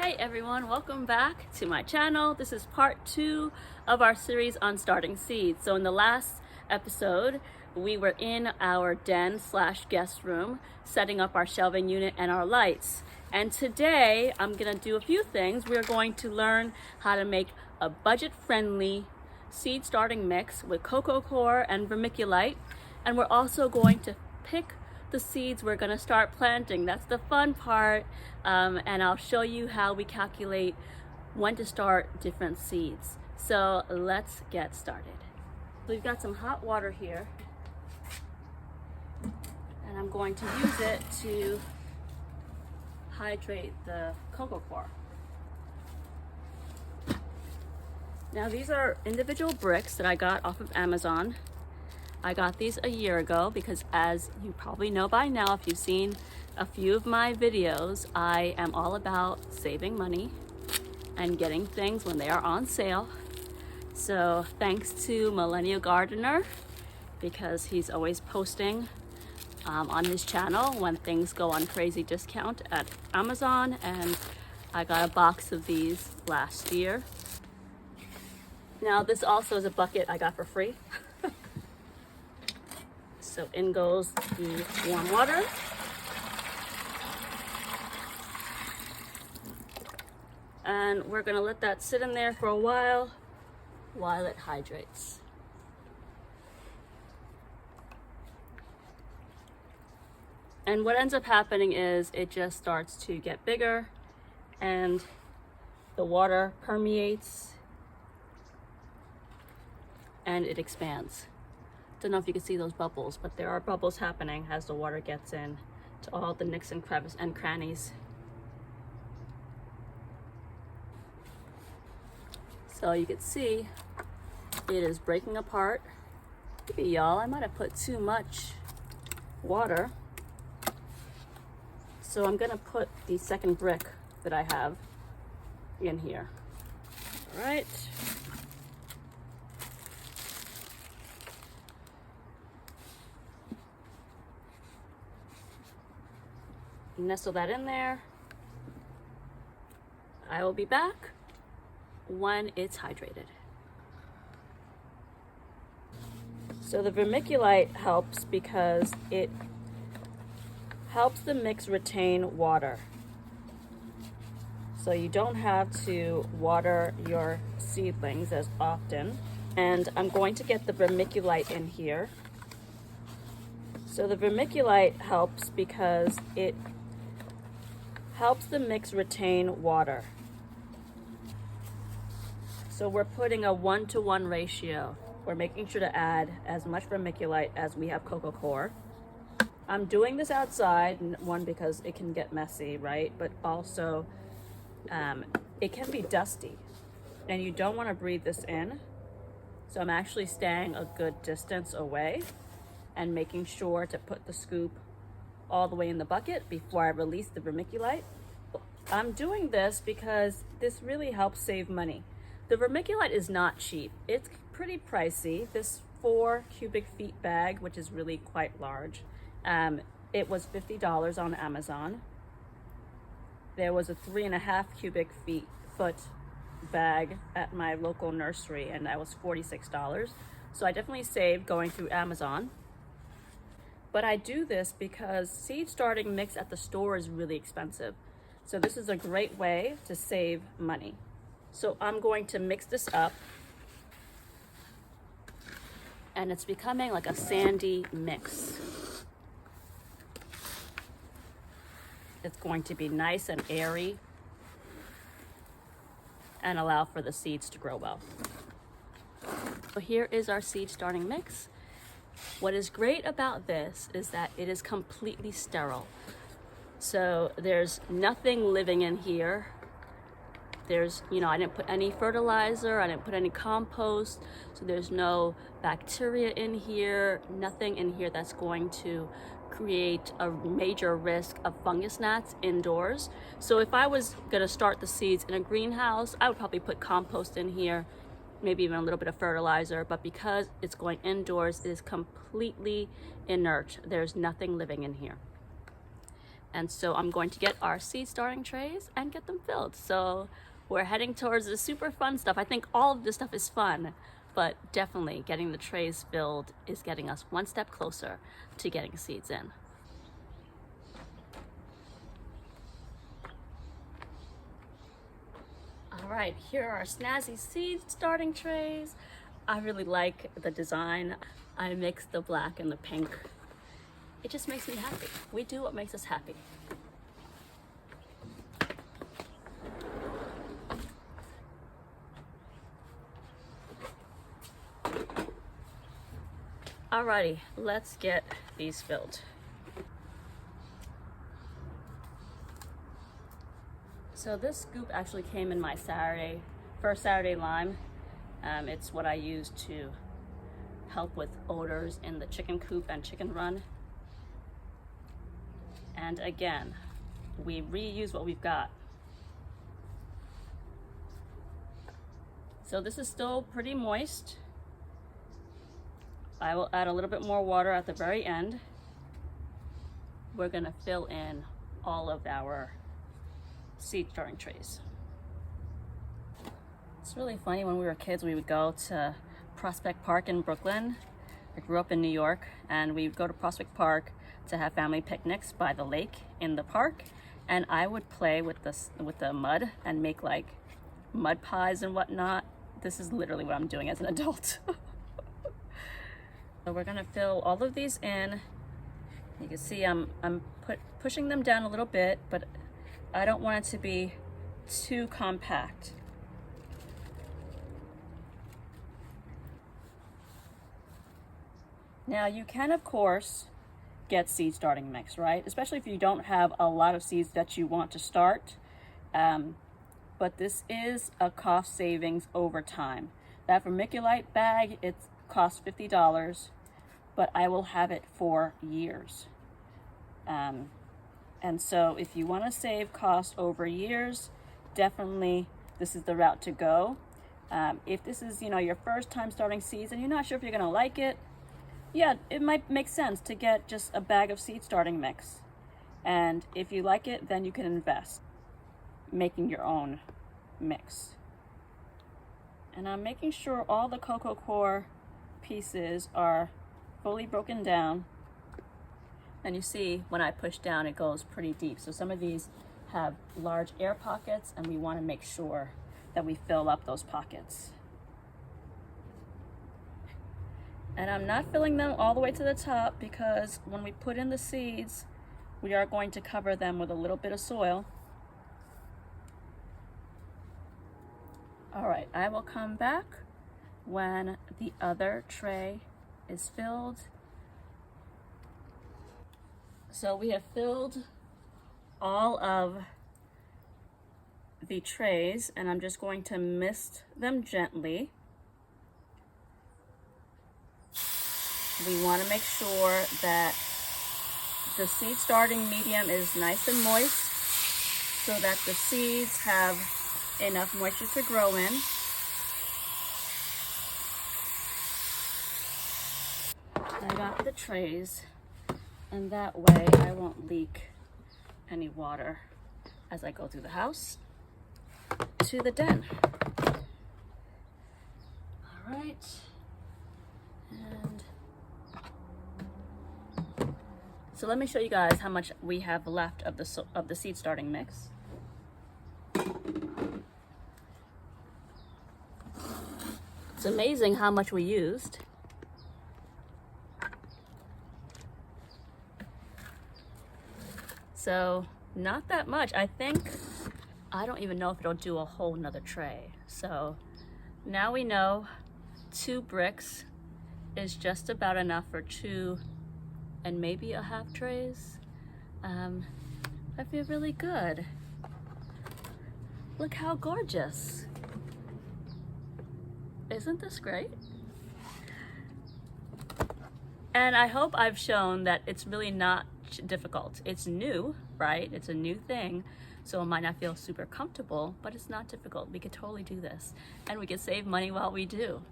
Hi everyone, welcome back to my channel. This is part 2 of our series on starting seeds. So in the last episode, we were in our den / guest room, setting up our shelving unit and our lights. And today I'm gonna do a few things. We're going to learn how to make a budget-friendly seed starting mix with coco coir and vermiculite. And we're also going to pick the seeds we're going to start planting. That's the fun part, and I'll show you how we calculate when to start different seeds. So let's get started. We've got some hot water here, and I'm going to use it to hydrate the coco coir. Now these are individual bricks that I got off of Amazon. I got these a year ago because, as you probably know by now, if you've seen a few of my videos, I am all about saving money and getting things when they are on sale. So thanks to Millennial Gardener, because he's always posting on his channel when things go on crazy discount at Amazon, and I got a box of these last year. Now this also is a bucket I got for free. So in goes the warm water. And we're gonna let that sit in there for a while it hydrates. And what ends up happening is it just starts to get bigger and the water permeates and it expands. Don't know if you can see those bubbles, but there are bubbles happening as the water gets in to all the nooks and crevices and crannies. So you can see it is breaking apart. Maybe y'all, I might have put too much water. So I'm gonna put the second brick that I have in here. All right. Nestle that in there. I will be back when it's hydrated. So the vermiculite helps because it helps the mix retain water. So you don't have to water your seedlings as often. And I'm going to get the vermiculite in here. So the vermiculite helps because it helps the mix retain water. So we're putting a 1-to-1 ratio. We're making sure to add as much vermiculite as we have coco coir. I'm doing this outside, one, because it can get messy, right? But also it can be dusty and you don't want to breathe this in. So I'm actually staying a good distance away and making sure to put the scoop all the way in the bucket before I release the vermiculite. I'm doing this because this really helps save money. The vermiculite is not cheap. It's pretty pricey. This 4 cubic feet bag, which is really quite large, it was $50 on Amazon. There was a 3.5 cubic foot bag at my local nursery, and that was $46. So I definitely saved going through Amazon. But I do this because seed starting mix at the store is really expensive. So this is a great way to save money. So I'm going to mix this up. And it's becoming like a sandy mix. It's going to be nice and airy and allow for the seeds to grow well. So here is our seed starting mix. What is great about this is that it is completely sterile. So there's nothing living in here. There's, I didn't put any fertilizer, I didn't put any compost, so there's no bacteria in here, nothing in here that's going to create a major risk of fungus gnats indoors. So if I was gonna start the seeds in a greenhouse, I would probably put compost in here, maybe even a little bit of fertilizer, but because it's going indoors, it is completely inert. There's nothing living in here. And so I'm going to get our seed starting trays and get them filled. So we're heading towards the super fun stuff. I think all of this stuff is fun, but definitely getting the trays filled is getting us one step closer to getting seeds in. All right, here are our snazzy seed starting trays. I really like the design. I mixed the black and the pink. It just makes me happy. We do what makes us happy. Alrighty, let's get these filled. So this scoop actually came in my first Saturday lime. It's what I use to help with odors in the chicken coop and chicken run. And again, we reuse what we've got. So this is still pretty moist. I will add a little bit more water at the very end. We're gonna fill in all of our seed starting trays. It's really funny, when we were kids, we would go to Prospect Park in Brooklyn. I grew up in New York, and we would go to Prospect Park to have family picnics by the lake in the park, and I would play with the mud and make like mud pies and whatnot. This is literally what I'm doing as an adult. So we're gonna fill all of these in. You can see I'm pushing them down a little bit, but I don't want it to be too compact. Now you can, of course, get seed starting mix, right? Especially if you don't have a lot of seeds that you want to start. But this is a cost savings over time. That vermiculite bag, it costs $50, but I will have it for years. And so if you want to save cost over years, definitely this is the route to go. If this is, your first time starting seeds and you're not sure if you're going to like it, yeah, it might make sense to get just a bag of seed starting mix. And if you like it, then you can invest making your own mix. And I'm making sure all the coco coir pieces are fully broken down. And you see when I push down, it goes pretty deep. So some of these have large air pockets, and we want to make sure that we fill up those pockets. And I'm not filling them all the way to the top, because when we put in the seeds, we are going to cover them with a little bit of soil. All right, I will come back when the other tray is filled. So we have filled all of the trays, and I'm just going to mist them gently. We want to make sure that the seed starting medium is nice and moist so that the seeds have enough moisture to grow in. I got the trays, and that way I won't leak any water as I go through the house to the den. All right. And so let me show you guys how much we have left of the seed starting mix. It's amazing how much we used. So not that much. I don't even know if it'll do a whole nother tray. So now we know 2 bricks is just about enough for 2 and maybe a half trays. I feel really good. Look how gorgeous. Isn't this great? And I hope I've shown that it's really not difficult. It's new, right? It's a new thing. So it might not feel super comfortable, but it's not difficult. We could totally do this, and we could save money while we do.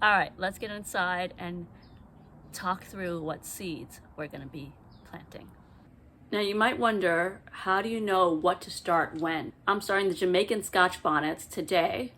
All right, let's get inside and talk through what seeds we're gonna be planting. Now you might wonder, how do you know what to start when? I'm starting the Jamaican Scotch bonnets today,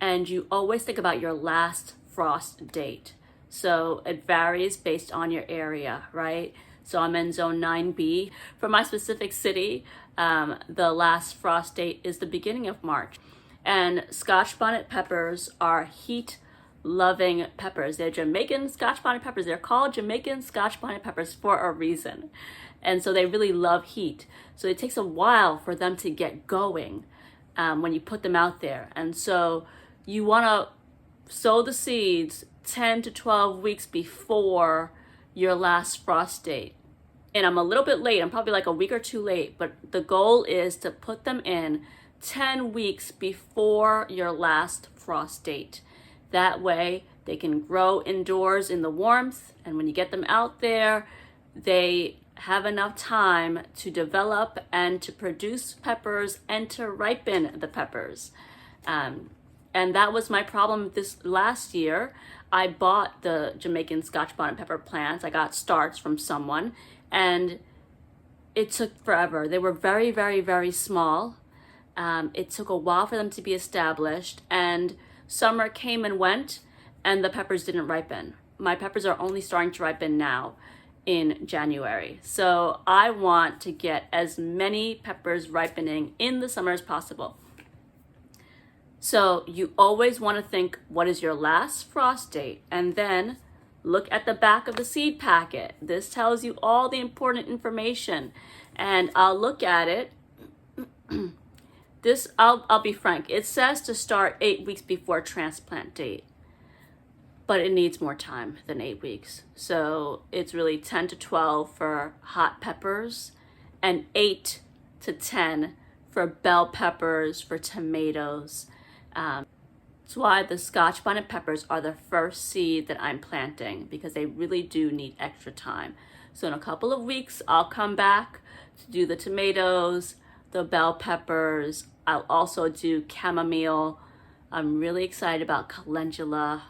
and you always think about your last frost date. So it varies based on your area, right? So I'm in zone 9B. For my specific city, the last frost date is the beginning of March. And Scotch bonnet peppers are heat loving peppers. They're Jamaican Scotch bonnet peppers. They're called Jamaican Scotch bonnet peppers for a reason. And so they really love heat. So it takes a while for them to get going when you put them out there. And so you want to sow the seeds 10 to 12 weeks before your last frost date. And I'm a little bit late. I'm probably like a week or two late, but the goal is to put them in 10 weeks before your last frost date. That way they can grow indoors in the warmth, and when you get them out there, they have enough time to develop and to produce peppers and to ripen the peppers. And that was my problem this last year. I bought the Jamaican Scotch bonnet pepper plants. I got starts from someone, and it took forever. They were very, very, very small. It took a while for them to be established, and summer came and went, and the peppers didn't ripen. My peppers are only starting to ripen now in January. So I want to get as many peppers ripening in the summer as possible. So you always want to think, what is your last frost date? And then look at the back of the seed packet. This tells you all the important information. And I'll look at it. I'll be frank. It says to start 8 weeks before transplant date, but it needs more time than 8 weeks. So it's really 10 to 12 for hot peppers and 8 to 10 for bell peppers, for tomatoes. That's why the Scotch bonnet peppers are the first seed that I'm planting, because they really do need extra time. So in a couple of weeks, I'll come back to do the tomatoes, the bell peppers. I'll also do chamomile. I'm really excited about calendula.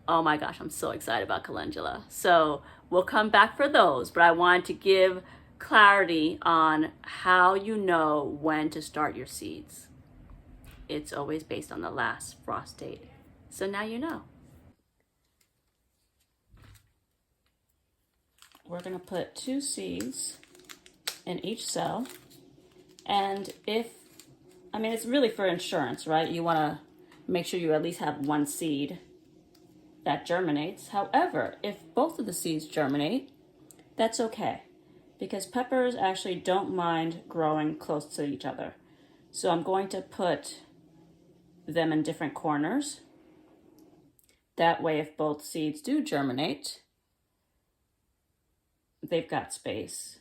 Oh my gosh, I'm so excited about calendula. So we'll come back for those, but I wanted to give clarity on how you know when to start your seeds. It's always based on the last frost date. So now you know. We're gonna put 2 seeds in each cell. And it's really for insurance, right? You wanna make sure you at least have 1 seed that germinates. However, if both of the seeds germinate, that's okay, because peppers actually don't mind growing close to each other. So I'm going to put them in different corners. That way, if both seeds do germinate, they've got space.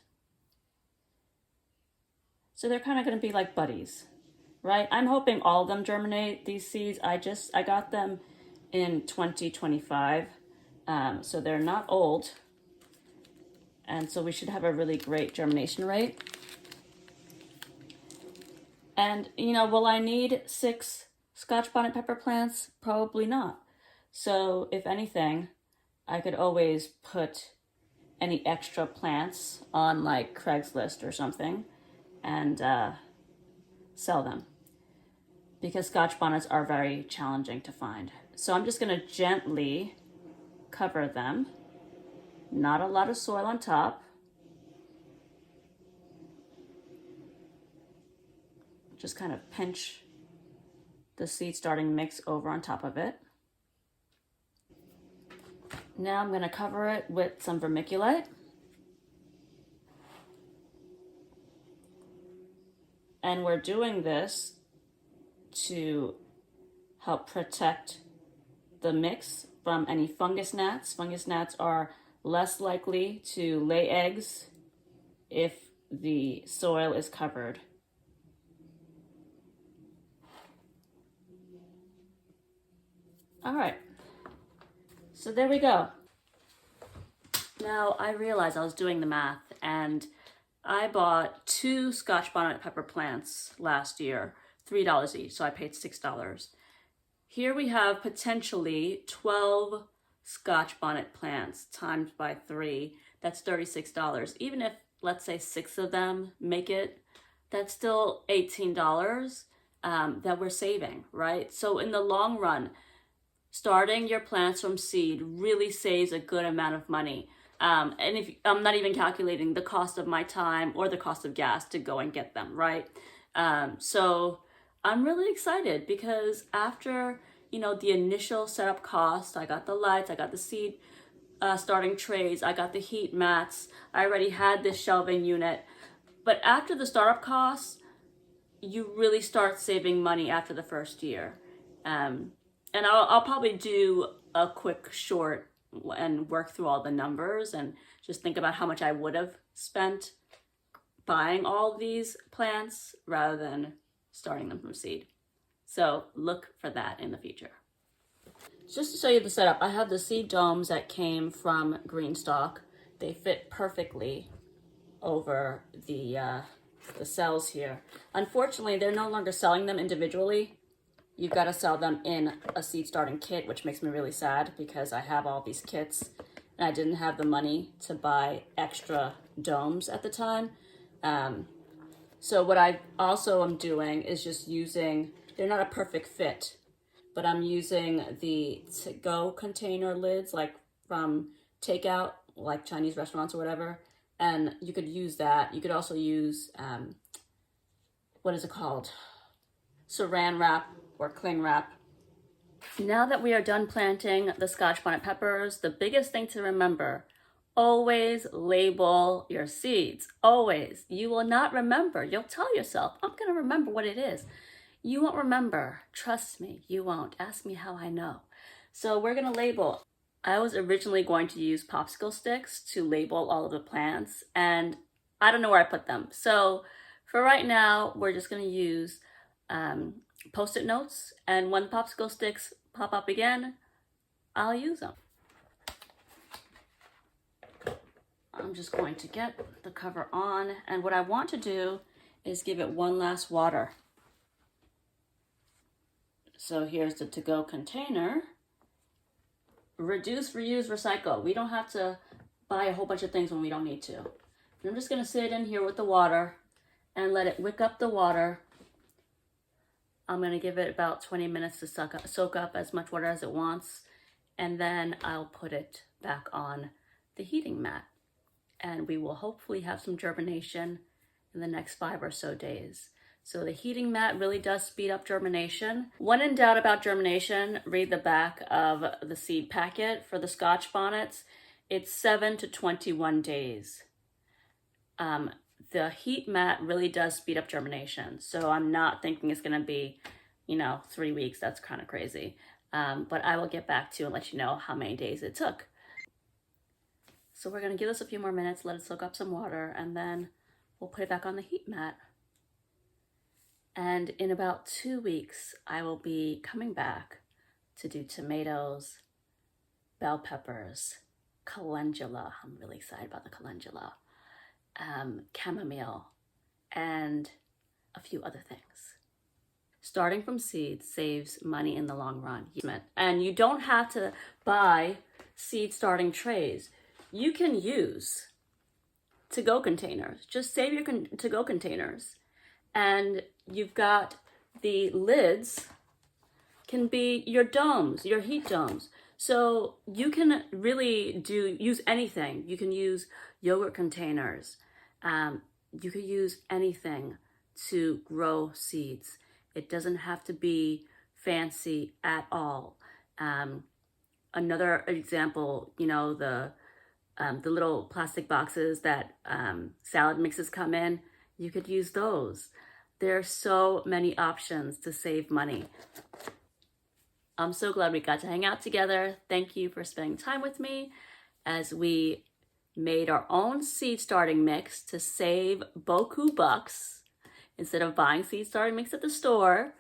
So they're kind of going to be like buddies, right? I'm hoping all of them germinate, these seeds. I got them in 2025, so they're not old, and so we should have a really great germination rate. And will I need 6 Scotch bonnet pepper plants? Probably not. So if anything, I could always put any extra plants on like Craigslist or something and sell them, because Scotch bonnets are very challenging to find. So I'm just going to gently cover them. Not a lot of soil on top. Just kind of pinch the seed starting mix over on top of it. Now I'm going to cover it with some vermiculite. And we're doing this to help protect the mix from any fungus gnats. Fungus gnats are less likely to lay eggs if the soil is covered. All right, so there we go. Now I realized I was doing the math, and I bought 2 Scotch bonnet pepper plants last year, $3 each, so I paid $6. Here we have potentially 12 Scotch bonnet plants times by 3. That's $36. Even if let's say 6 of them make it, that's still $18 that we're saving, right? So in the long run, starting your plants from seed really saves a good amount of money. And if I'm not even calculating the cost of my time or the cost of gas to go and get them, right? So I'm really excited because after, the initial setup cost, I got the lights, I got the seed starting trays, I got the heat mats, I already had this shelving unit. But after the startup costs, you really start saving money after the first year. And I'll probably do a quick short and work through all the numbers and just think about how much I would have spent buying all these plants rather than starting them from seed. So look for that in the future. Just to show you the setup, I have the seed domes that came from Greenstock. They fit perfectly over the cells here. Unfortunately, they're no longer selling them individually. You've got to sell them in a seed starting kit, which makes me really sad because I have all these kits and I didn't have the money to buy extra domes at the time. So what I also am doing is just using, they're not a perfect fit, but I'm using the to-go container lids, like from takeout, like Chinese restaurants or whatever. And you could use that. You could also use, what is it called? Saran wrap or cling wrap. Now that we are done planting the Scotch bonnet peppers, the biggest thing to remember, always label your seeds. Always. You will not remember. You'll tell yourself, I'm going to remember what it is. You won't remember. Trust me, you won't. Ask me how I know. So we're going to label. I was originally going to use popsicle sticks to label all of the plants, and I don't know where I put them. So for right now, we're just going to use Post-it notes, and when popsicle sticks pop up again, I'll use them. I'm just going to get the cover on, and what I want to do is give it one last water. So here's the to-go container. Reduce, reuse, recycle. We don't have to buy a whole bunch of things when we don't need to. And I'm just going to sit in here with the water and let it wick up the water. I'm going to give it about 20 minutes to soak up as much water as it wants. And then I'll put it back on the heating mat. And we will hopefully have some germination in the next 5 or so days. So the heating mat really does speed up germination. When in doubt about germination, read the back of the seed packet for the Scotch bonnets. It's 7 to 21 days. The heat mat really does speed up germination. So I'm not thinking it's gonna be, 3 weeks. That's kind of crazy. But I will get back to you and let you know how many days it took. So we're gonna give this a few more minutes, let it soak up some water, and then we'll put it back on the heat mat. And in about 2 weeks, I will be coming back to do tomatoes, bell peppers, calendula. I'm really excited about the calendula. Chamomile, and a few other things. Starting from seeds saves money in the long run. And you don't have to buy seed starting trays. You can use to-go containers. Just save your to-go containers. And you've got the lids can be your domes, your heat domes. So you can really use anything. You can use yogurt containers. You could use anything to grow seeds. It doesn't have to be fancy at all. Another example, the little plastic boxes that salad mixes come in, you could use those. There are so many options to save money. I'm so glad we got to hang out together. Thank you for spending time with me as we made our own seed starting mix to save beaucoup bucks. Instead of buying seed starting mix at the store,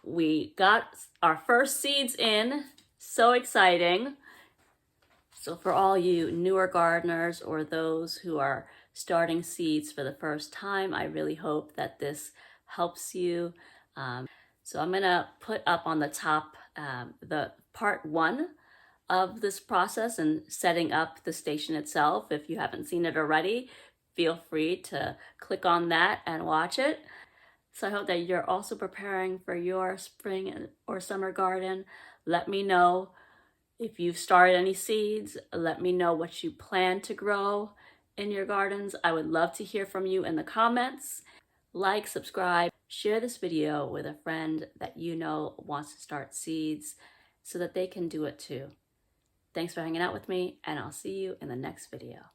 we got our first seeds in. So exciting. So for all you newer gardeners or those who are starting seeds for the first time, I really hope that this helps you. So I'm gonna put up on the top the part 1 of this process and setting up the station itself if you haven't seen it already. feel free to click on that and watch it. So I hope that you're also preparing for your spring or summer garden. Let me know if you've started any seeds. Let me know what you plan to grow in your gardens. I would love to hear from you in the comments. Like, subscribe, share this video with a friend that you know wants to start seeds so that they can do it too. Thanks for hanging out with me, and I'll see you in the next video.